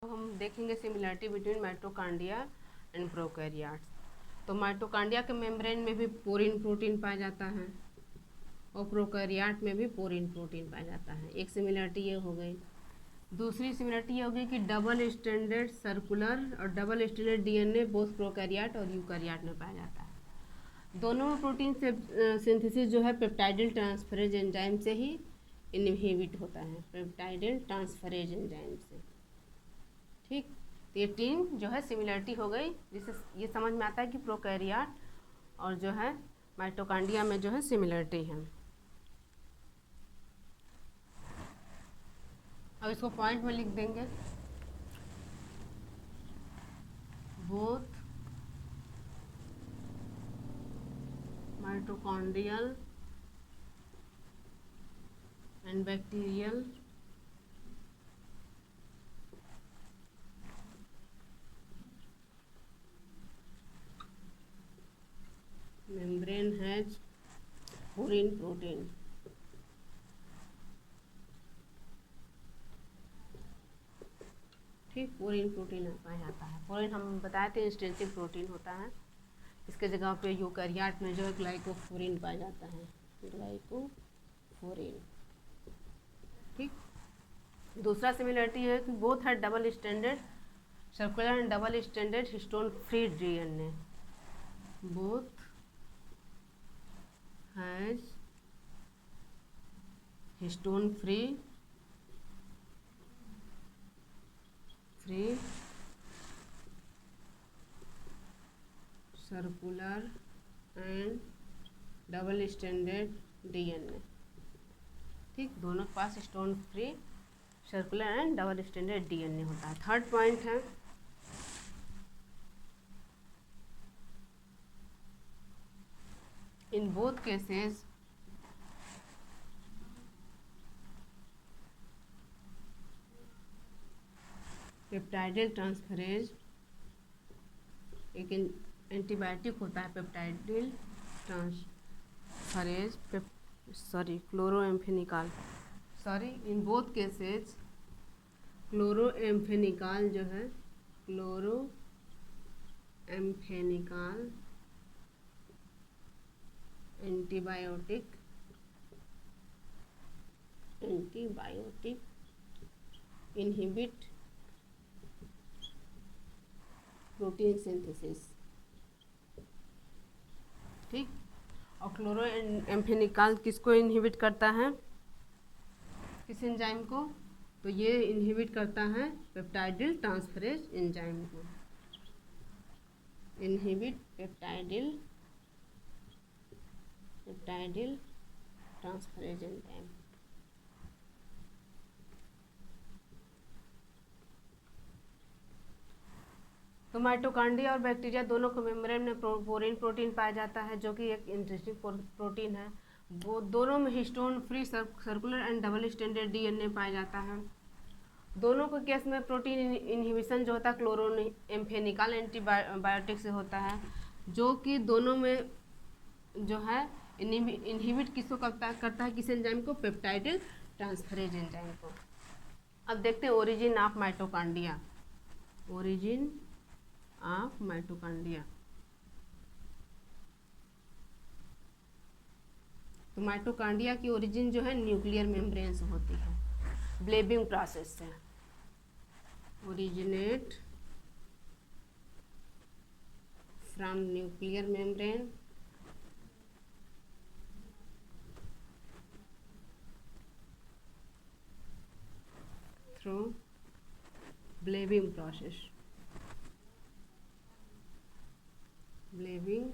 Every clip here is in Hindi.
तो हम देखेंगे similarity between mitochondria and prokaryotes. तो माइटोकांड्रिया के मेम्ब्रेन में भी पोरिन प्रोटीन पाया जाता है और प्रोकैरियोट में भी पोरिन प्रोटीन पाया जाता है। एक सिमिलरिटी ये हो गई। दूसरी सिमिलरिटी ये हो गई कि डबल स्टैंडर्ड सर्कुलर और double standard DNA both prokaryote और यूकैरियोट में पाया जाता है। दोनों में प्रोटीन सिंथेसिस जो है पेप्टाइडल ट्रांसफरेज एंजाइम से ही इनहिबिट होता है, पेप्टाइडल ट्रांसफरेज एंजाइम से। ठीक, तो ये तीन जो है सिमिलरिटी हो गई, जिससे ये समझ में आता है कि प्रोकैरियोट और जो है माइटोकांड्रिया में जो है सिमिलरिटी है। अब इसको पॉइंट में लिख देंगे। Both mitochondrial and bacterial membrane has porine protein। ठीक, पोरिन प्रोटीन पाया जाता है। पोरिन हम बताए थे इंस्टेंसिव प्रोटीन होता है। इसके जगह पे यूकैरियोट में जो है ग्लाइकोफोरिन पाया जाता है, ग्लाइकोफोरिन। ठीक, दूसरा सिमिलरिटी है कि बोथ है double standard circular and double standard histone free DNA. Both has histone free circular and double standard DNA. ठीक, दोनों के पास stone free circular and double standard DNA होता है। थर्ड पॉइंट है in both cases peptidyl transferase एक एंटीबायोटिक होता है, peptidyl transferase chloramphenicol. In both cases chloramphenicol जो है chloramphenicol antibiotic inhibit protein synthesis. ठीक, और क्लोरोएम्फेनिकॉल किसको इनहिबिट करता है, किस एंजाइम को? तो ये इनहिबिट करता है पेप्टाइडल ट्रांसफरेज एंजाइम को। Inhibit peptidyl transferase enzyme. तो माइटोकांड्रिया और बैक्टीरिया दोनों को मेम्ब्रेन में पोरिन प्रोटीन पाया जाता है, जो कि एक इंटरेस्टिंग प्रोटीन है। वो दोनों में histone free circular and double standard DNA पाया जाता है। दोनों के केस में प्रोटीन इनहिबिशन जो होता है क्लोरोएम्फेनिकॉल एंटीबायोटिक से होता है, जो कि दोनों में जो है इनहिबिट किसको करता है किस एंजाइम को? पेप्टाइडल ट्रांसफरेज एंजाइम को। अब देखते हैं origin of mitochondria. Origin of mitochondria. तो माइटोकांड्रिया की ओरिजिन जो है न्यूक्लियर मेम्ब्रेन से होती है, ब्लेबिंग प्रोसेस से। Originate from nuclear membrane through blebbing process. Blebbing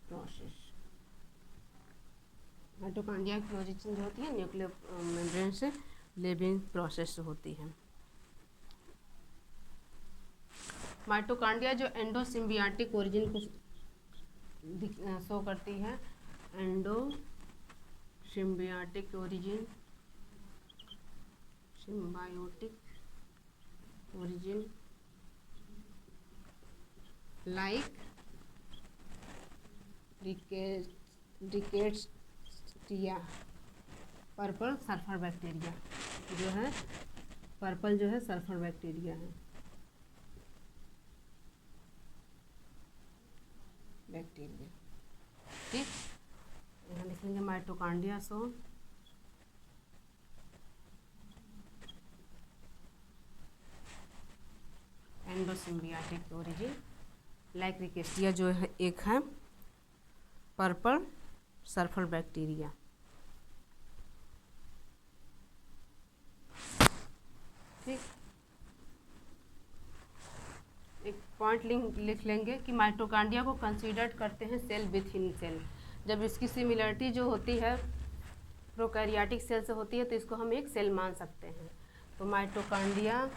process. Mitochondria की ओरिजिन जो होती है न्यूक्लियर मेम्ब्रेन से ब्लेबिंग प्रोसेस से होती है। माइटोकांड्रिया जो एंडोसिम्बियाटिक ओरिजिन को शो करती है, endosymbiotic origin, symbiotic origin, like rickettsia purple sulphur bacteria जो है पर्पल जो है सल्फर बैक्टीरिया है, बैक्टीरिया। ठीक, यहाँ लिख लेंगे माइटोकॉन्ड्रिया सो एंडोसिम्बियाटिक ओरिजिन, लाइक रिकेस्टिया जो है एक है पर्पल सल्फर बैक्टीरिया। ठीक, एक पॉइंट लिख लेंगे कि माइटोकॉन्ड्रिया को कंसीडर्ड करते हैं सेल विथ इन सेल। जब इसकी सिमिलरिटी जो होती है प्रोकैरियोटिक सेल से होती है तो इसको हम एक सेल मान सकते हैं। तो माइटोकॉन्ड्रिया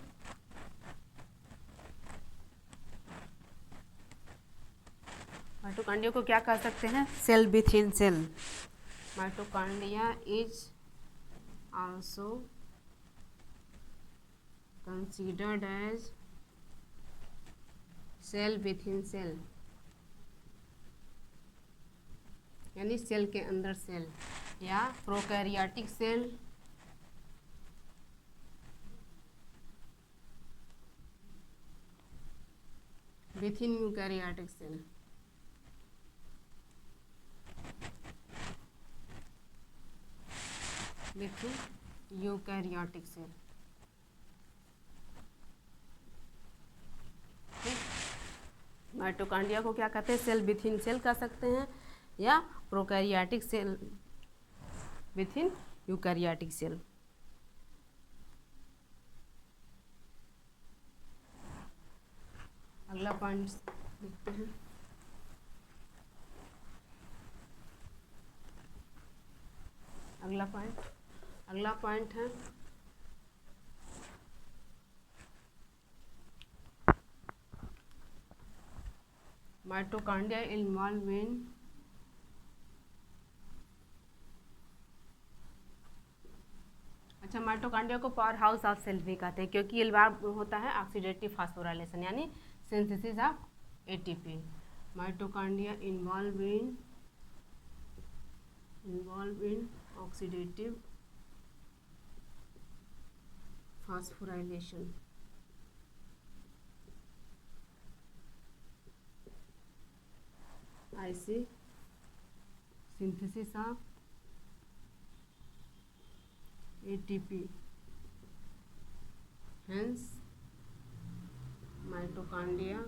को क्या कह सकते हैं? Cell within cell. Mitochondria is also considered as cell within cell, यानी सेल के अंदर सेल, या prokaryotic cell within eukaryotic cell. Within eukaryotic cell. Mitochondria को क्या कहते हैं? सेल विथ इन सेल कह सकते हैं, या prokaryotic cell within eukaryotic cell. अगला पॉइंट देखते हैं। अगला पॉइंट है माइटोकॉन्ड्रिया इन्वॉल्व इन अच्छा, माइटोकॉन्ड्रिया को पावर हाउस ऑफ सेल भी कहते हैं क्योंकि इन्वॉल्व होता है ऑक्सीडेटिव फास्फोराइलेशन यानी synthesis of ATP. Mitochondria involve in oxidative phosphorylation. ऐसे synthesis of ATP, hence mitochondria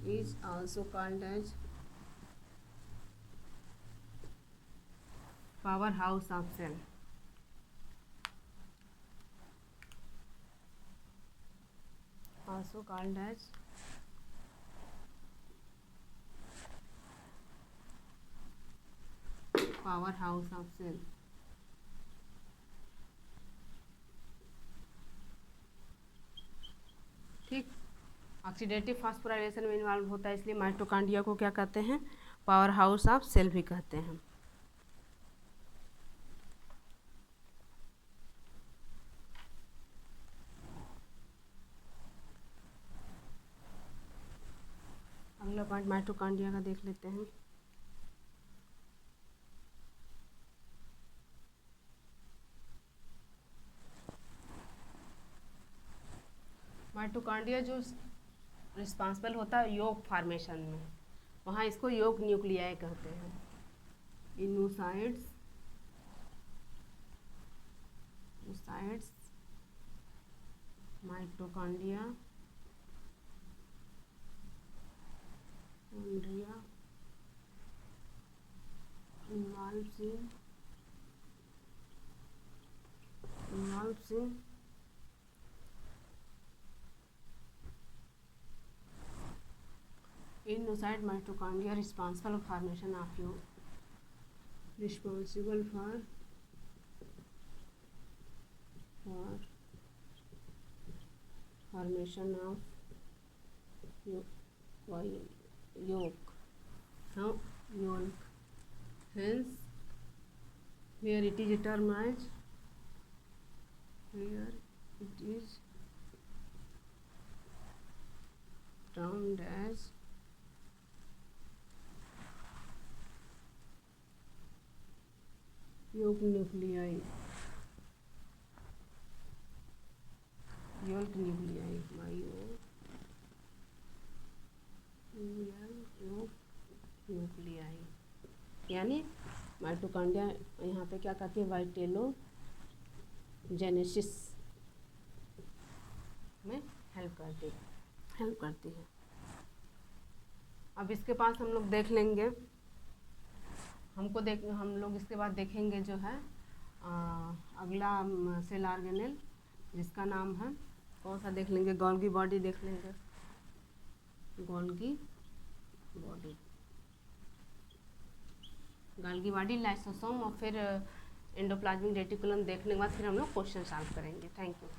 is also called as powerhouse of cell. Also called as power house of cell. ठीक, ऑक्सीडेटिव फास्फोराइलेशन में इन्वॉल्व होता है इसलिए माइटोकॉन्ड्रिया को क्या कहते हैं? पावर हाउस ऑफ सेल भी कहते हैं। अगला पॉइंट माइटोकॉन्ड्रिया का देख लेते हैं। माइटोकॉन्ड्रिया जो रिस्पॉन्सिबल होता है योग फॉर्मेशन में, वहाँ इसको योग न्यूक्लियाई कहते हैं। इनोसाइट्स mitochondria involves in Inocide mitochondria responsible for formation of yolk. Hence, where it is termed as योग न्यूक्लियाई, योग न्यूक्लियाई, न्यूक्लियाई यानी माइटोकॉन्ड्रिया यहाँ पे क्या करती है, वाइटेलोजेनेसिस में हेल्प करती है। अब इसके पास हम लोग देख लेंगे, हम लोग इसके बाद देखेंगे जो है अगला सेल ऑर्गेनेल जिसका नाम है, कौन सा देख लेंगे, गोल्गी बॉडी देख लेंगे, गोल्गी बॉडी, लाइसोसोम और फिर एंडोप्लाज्मिक रेटिकुलम देखने के बाद फिर हम लोग क्वेश्चन सॉल्व करेंगे। Thank you.